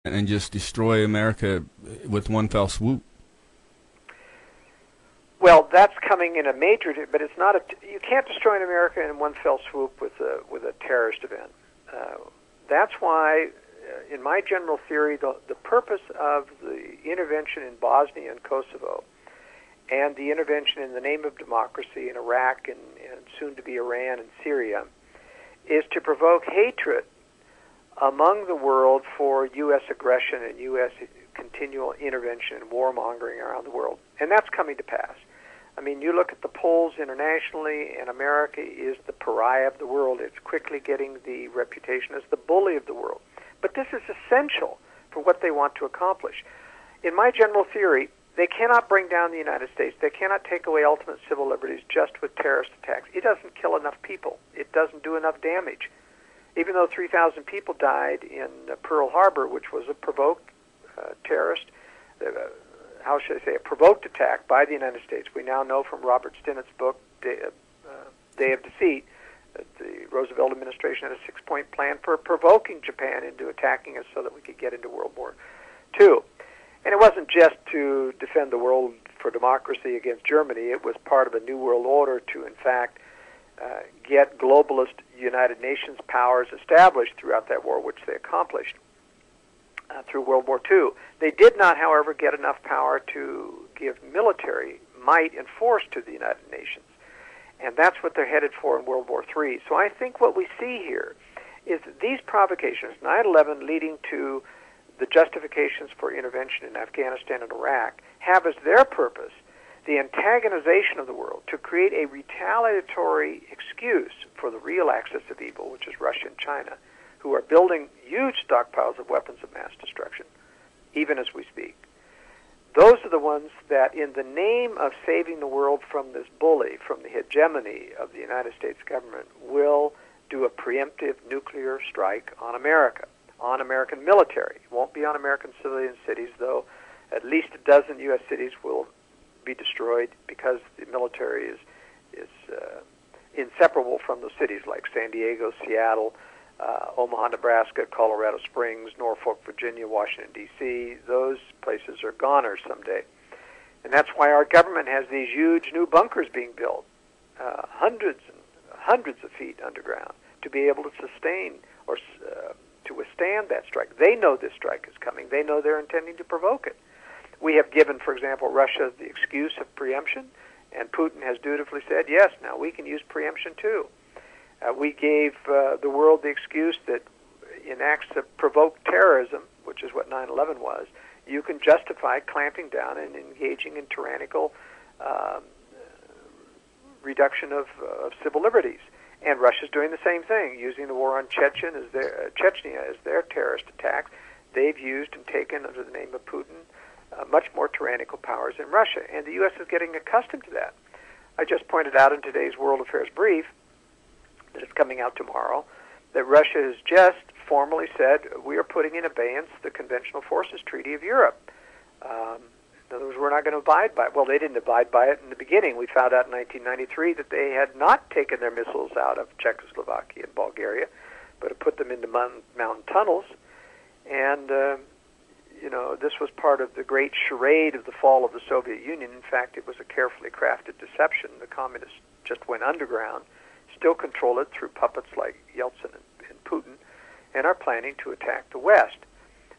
and just destroy America with one fell swoop? Well, that's coming in a major, but it's not you can't destroy America in one fell swoop with a terrorist event. That's why, in my general theory, the purpose of the intervention in Bosnia and Kosovo and the intervention in the name of democracy in Iraq and soon to be Iran and Syria is to provoke hatred among the world for U.S. aggression and U.S. continual intervention and warmongering around the world. And that's coming to pass. I mean, you look at the polls internationally, and America is the pariah of the world. It's quickly getting the reputation as the bully of the world. But this is essential for what they want to accomplish. In my general theory, they cannot bring down the United States. They cannot take away ultimate civil liberties just with terrorist attacks. It doesn't kill enough people. It doesn't do enough damage. Even though 3,000 people died in Pearl Harbor, which was a provoked terrorist, how should I say, a provoked attack by the United States. We now know from Robert Stinnett's book, Day of Deceit, that the Roosevelt administration had a 6-point plan for provoking Japan into attacking us so that we could get into World War II. And it wasn't just to defend the world for democracy against Germany. It was part of a new world order to, in fact, get globalist United Nations powers established throughout that war, which they accomplished through World War II. They did not, however, get enough power to give military might and force to the United Nations. And that's what they're headed for in World War III. So I think what we see here is that these provocations, 9/11 leading to the justifications for intervention in Afghanistan and Iraq, have as their purpose the antagonization of the world to create a retaliatory excuse for the real axis of evil, which is Russia and China, who are building huge stockpiles of weapons of mass destruction, even as we speak. Those are the ones that, in the name of saving the world from this bully, from the hegemony of the United States government, will do a preemptive nuclear strike on America, on American military. It won't be on American civilian cities, though at least a dozen U.S. cities will be destroyed because the military is inseparable from the cities like San Diego, Seattle, Omaha, Nebraska, Colorado Springs, Norfolk, Virginia, Washington, D.C. Those places are goners someday. And that's why our government has these huge new bunkers being built, hundreds and hundreds of feet underground, to be able to sustain or to withstand that strike. They know this strike is coming. They know they're intending to provoke it. We have given, for example, Russia the excuse of preemption, and Putin has dutifully said, yes, now we can use preemption too. We gave the world the excuse that in acts of provoked terrorism, which is what 9/11 was, you can justify clamping down and engaging in tyrannical reduction of civil liberties. And Russia's doing the same thing, using the war on Chechnya as their terrorist attacks. They've used and taken, under the name of Putin, much more tyrannical powers in Russia. And the U.S. is getting accustomed to that. I just pointed out in today's World Affairs Brief, that it's coming out tomorrow, that Russia has just formally said, we are putting in abeyance the Conventional Forces Treaty of Europe. In other words, we're not going to abide by it. Well, they didn't abide by it in the beginning. We found out in 1993 that they had not taken their missiles out of Czechoslovakia and Bulgaria, but had put them into mountain tunnels. And, this was part of the great charade of the fall of the Soviet Union. In fact, it was a carefully crafted deception. The communists just went underground, still control it through puppets like Yeltsin and Putin, and are planning to attack the West.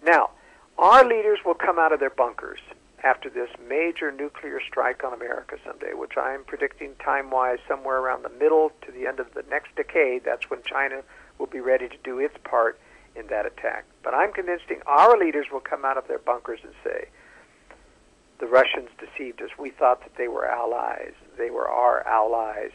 Now, our leaders will come out of their bunkers after this major nuclear strike on America someday, which I am predicting time-wise somewhere around the middle to the end of the next decade. That's when China will be ready to do its part in that attack. But I'm convinced our leaders will come out of their bunkers and say, the Russians deceived us. We thought that they were allies. They were our allies.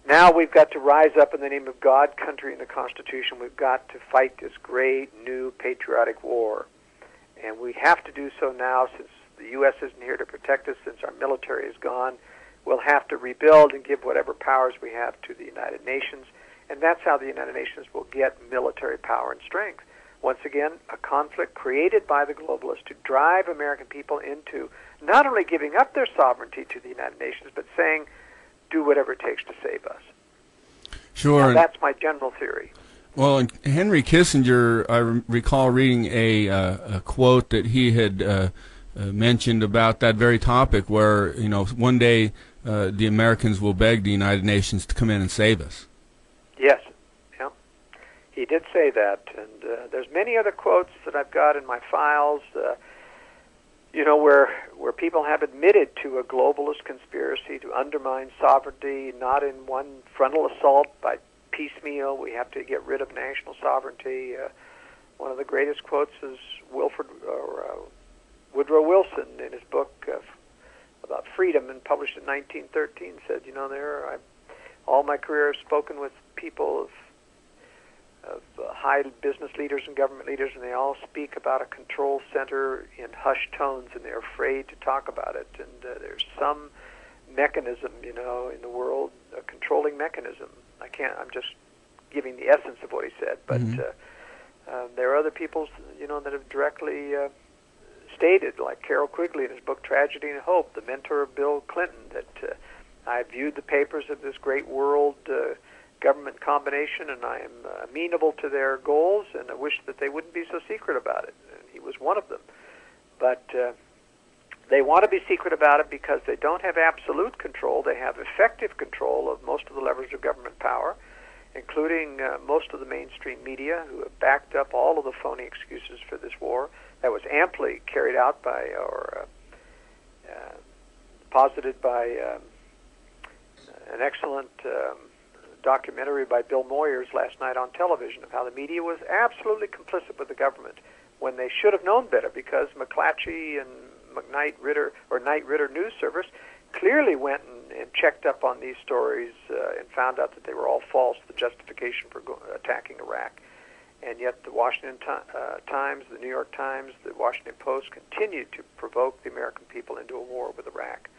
Now we've got to rise up in the name of God, country, and the Constitution. We've got to fight this great new patriotic war. And we have to do so now, since the U.S. isn't here to protect us, since our military is gone. We'll have to rebuild and give whatever powers we have to the United Nations. And that's how the United Nations will get military power and strength. Once again, a conflict created by the globalists to drive American people into not only giving up their sovereignty to the United Nations, but saying, do whatever it takes to save us. Sure. Now, that's my general theory. Well, and Henry Kissinger, I recall reading a quote that he had mentioned about that very topic, where one day the Americans will beg the United Nations to come in and save us. Yes, yeah, he did say that, and there's many other quotes that I've got in my files. Where people have admitted to a globalist conspiracy to undermine sovereignty, not in one frontal assault, by piecemeal. We have to get rid of national sovereignty. One of the greatest quotes is Woodrow Wilson in his book about freedom, and published in 1913, said, all my career I've spoken with people of high business leaders and government leaders, and they all speak about a control center in hushed tones, and they're afraid to talk about it. And there's some mechanism, in the world, a controlling mechanism. I'm just giving the essence of what he said, but there are other people, that have directly stated, like Carroll Quigley in his book Tragedy and Hope, the mentor of Bill Clinton, that I viewed the papers of this great world government combination, and I am amenable to their goals, and I wish that they wouldn't be so secret about it. And he was one of them. But they want to be secret about it because they don't have absolute control. They have effective control of most of the levers of government power, including most of the mainstream media, who have backed up all of the phony excuses for this war that was amply carried out by, or posited by an excellent documentary by Bill Moyers last night on television, of how the media was absolutely complicit with the government when they should have known better, because McClatchy and Knight Ridder News Service clearly went and checked up on these stories and found out that they were all false, the justification for attacking Iraq. And yet the Washington Times, the New York Times, the Washington Post continued to provoke the American people into a war with Iraq.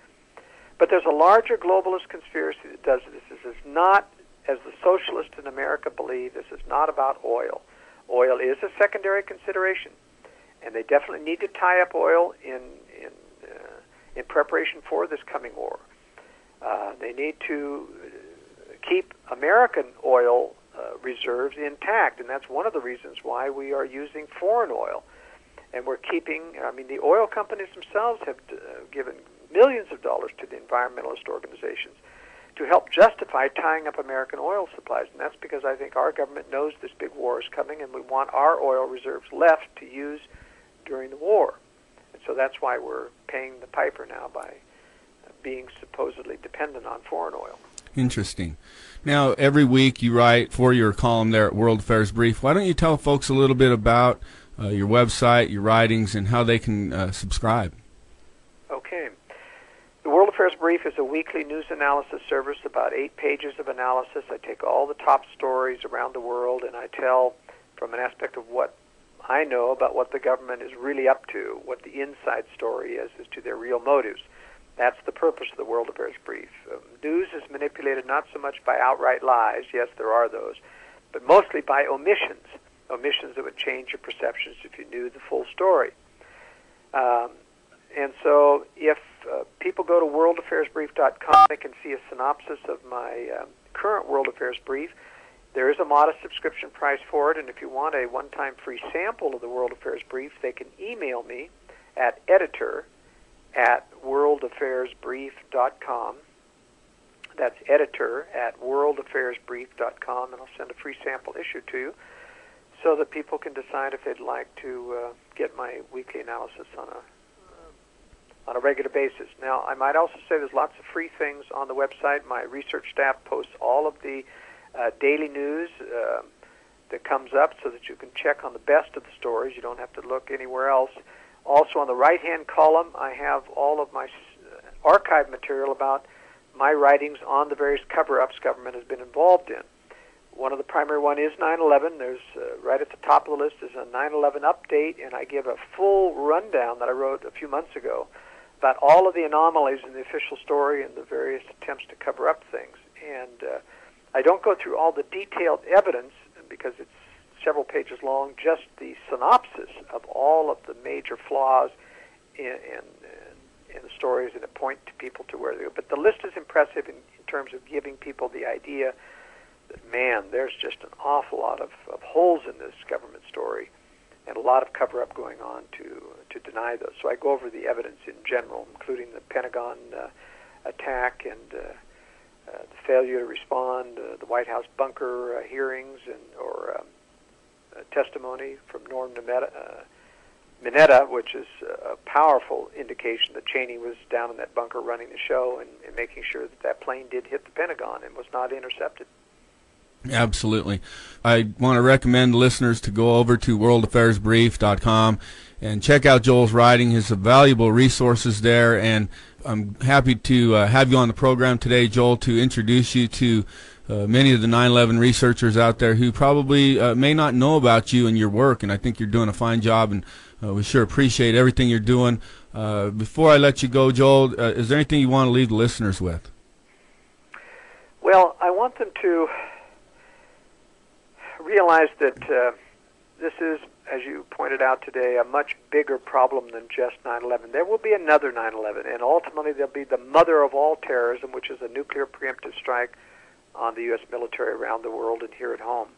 But there's a larger globalist conspiracy that does this. This is not, as the socialists in America believe, this is not about oil. Oil is a secondary consideration, and they definitely need to tie up oil in preparation for this coming war. They need to keep American oil reserves intact, and that's one of the reasons why we are using foreign oil. And we're keeping, the oil companies themselves have given millions of dollars to the environmentalist organizations to help justify tying up American oil supplies. And that's because I think our government knows this big war is coming, and we want our oil reserves left to use during the war. And so that's why we're paying the piper now by being supposedly dependent on foreign oil. Interesting. Now, every week you write for your column there at World Affairs Brief. Why don't you tell folks a little bit about your website, your writings, and how they can subscribe? Okay. The World Affairs Brief is a weekly news analysis service, about 8 pages of analysis. I take all the top stories around the world, and I tell from an aspect of what I know about what the government is really up to, what the inside story is as to their real motives. That's the purpose of the World Affairs Brief. News is manipulated not so much by outright lies, yes, there are those, but mostly by omissions that would change your perceptions if you knew the full story. And so if people go to worldaffairsbrief.com, they can see a synopsis of my current World Affairs Brief. There is a modest subscription price for it, and if you want a one-time free sample of the World Affairs Brief, they can email me at editor@worldaffairsbrief.com. That's editor@worldaffairsbrief.com, and I'll send a free sample issue to you so that people can decide if they'd like to get my weekly analysis on a regular basis. Now, I might also say there's lots of free things on the website. My research staff posts all of the daily news that comes up so that you can check on the best of the stories. You don't have to look anywhere else. Also, on the right-hand column, I have all of my archive material about my writings on the various cover-ups government has been involved in. One of the primary one is 9/11. There's right at the top of the list is a 9/11 update, and I give a full rundown that I wrote a few months ago about all of the anomalies in the official story and the various attempts to cover up things. And I don't go through all the detailed evidence because it's several pages long, just the synopsis of all of the major flaws in the stories and point to people to where they go. But the list is impressive in terms of giving people the idea that, man, there's just an awful lot of holes in this government story and a lot of cover-up going on to deny those. So I go over the evidence in general, including the Pentagon attack and the failure to respond, the White House bunker hearings or testimony from Norm Mineta, which is a powerful indication that Cheney was down in that bunker running the show and making sure that that plane did hit the Pentagon and was not intercepted. Absolutely. I want to recommend listeners to go over to worldaffairsbrief.com and check out Joel's writing, his valuable resources there. And I'm happy to have you on the program today, Joel, to introduce you to many of the 9/11 researchers out there who probably may not know about you and your work. And I think you're doing a fine job, and we sure appreciate everything you're doing. Before I let you go, Joel, is there anything you want to leave the listeners with? Well, I want them to realize that this is, as you pointed out today, a much bigger problem than just 9/11. There will be another 9/11, and ultimately there'll be the mother of all terrorism, which is a nuclear preemptive strike on the U.S. military around the world and here at home.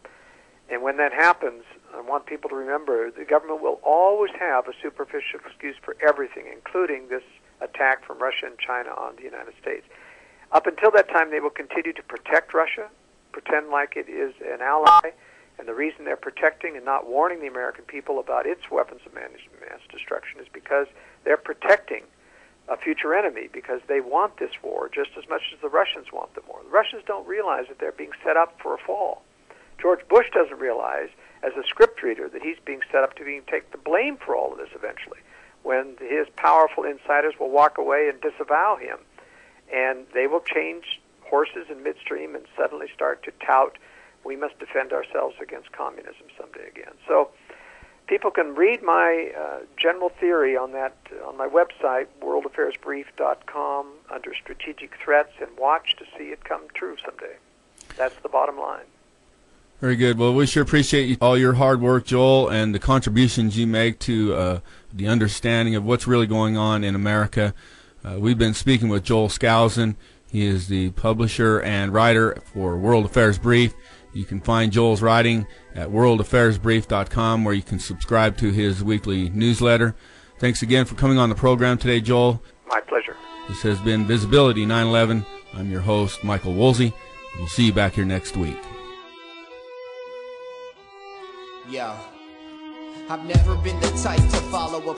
And when that happens, I want people to remember the government will always have a superficial excuse for everything, including this attack from Russia and China on the United States. Up until that time, they will continue to protect Russia, pretend like it is an ally, and the reason they're protecting and not warning the American people about its weapons of mass destruction is because they're protecting a future enemy, because they want this war just as much as the Russians want the war. The Russians don't realize that they're being set up for a fall. George Bush doesn't realize, as a script reader, that he's being set up to take the blame for all of this eventually, when his powerful insiders will walk away and disavow him. And they will change horses in midstream and suddenly start to tout, we must defend ourselves against communism someday again. So people can read my general theory on that on my website, worldaffairsbrief.com, under strategic threats, and watch to see it come true someday. That's the bottom line. Very good. Well, we sure appreciate all your hard work, Joel, and the contributions you make to the understanding of what's really going on in America. We've been speaking with Joel Skousen. He is the publisher and writer for World Affairs Brief. You can find Joel's writing at worldaffairsbrief.com, where you can subscribe to his weekly newsletter. Thanks again for coming on the program today, Joel. My pleasure. This has been Visibility 9/11. I'm your host, Michael Woolsey. We'll see you back here next week. Yo, I've never been the type to follow a